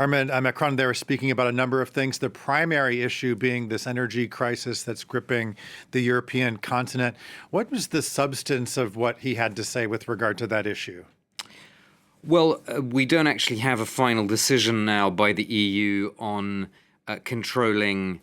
Armen, Macron there was speaking about a number of things, the primary issue being this energy crisis that's gripping the European continent. What was the substance of what he had to say with regard to that issue? Well, we don't actually have a final decision now by the EU on controlling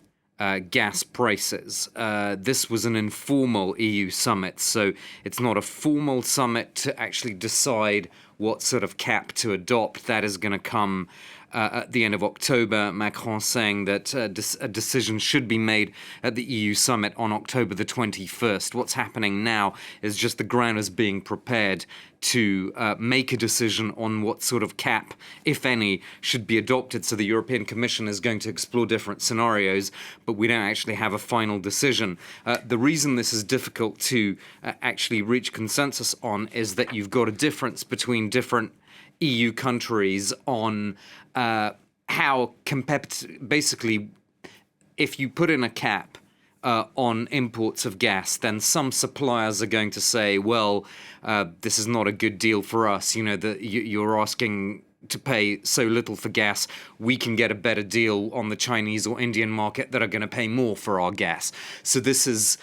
gas prices. This was an informal EU summit, so it's not a formal summit to actually decide what sort of cap to adopt. That is going to come at the end of October. Macron saying that a decision should be made at the EU summit on October the 21st. What's happening now is just the ground is being prepared to make a decision on what sort of cap, if any, should be adopted. So the European Commission is going to explore different scenarios, but we don't actually have a final decision. The reason this is difficult to actually reach consensus on is that you've got a difference between different EU countries on how basically, if you put in a cap on imports of gas, then some suppliers are going to say, well, this is not a good deal for us. You know, you're asking to pay so little for gas, we can get a better deal on the Chinese or Indian market that are going to pay more for our gas. So this is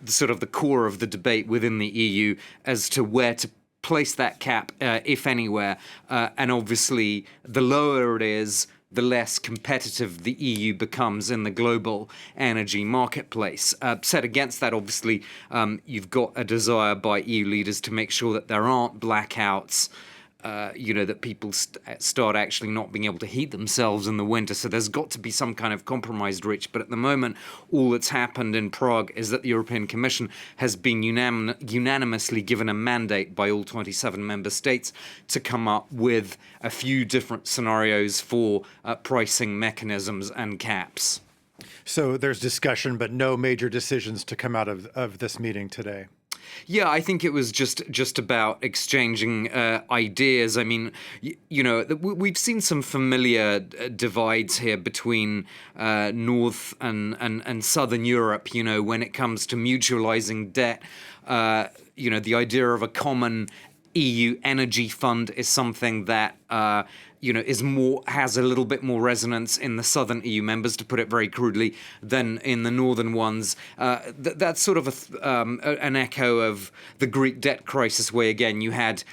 sort of the core of the debate within the EU as to where to place that cap, if anywhere. And obviously, the lower it is, the less competitive the EU becomes in the global energy marketplace. Set against that, obviously, you've got a desire by EU leaders to make sure that there aren't blackouts, that people start actually not being able to heat themselves in the winter. So there's got to be some kind of compromise reached. But at the moment, all that's happened in Prague is that the European Commission has been unanimously given a mandate by all 27 member states to come up with a few different scenarios for pricing mechanisms and caps. So there's discussion, but no major decisions to come out of this meeting today. Yeah, I think it was just about exchanging ideas. I mean, we've seen some familiar divides here between North and Southern Europe, when it comes to mutualizing debt. The idea of a common EU energy fund is something that has a little bit more resonance in the southern EU members, to put it very crudely, than in the northern ones. That's sort of an echo of the Greek debt crisis, where again you had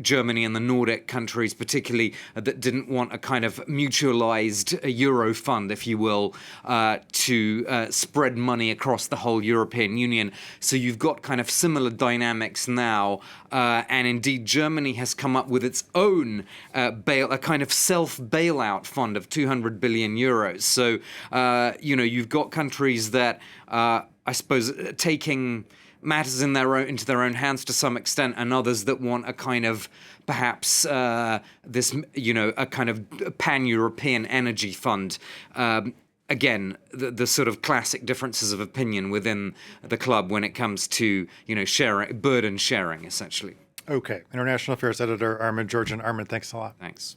Germany and the Nordic countries, particularly, that didn't want a kind of mutualized Euro fund, if you will, to spread money across the whole European Union. So you've got kind of similar dynamics now, and indeed Germany has come up with its own a kind of self-bailout fund of 200 billion euros. So, you've got countries that, I suppose, taking matters into their own hands to some extent, and others that want a kind of, perhaps, a kind of pan-European energy fund. Again, the sort of classic differences of opinion within the club when it comes to, burden sharing, essentially. Okay. International Affairs Editor Armen Georgian. Armen, thanks a lot. Thanks.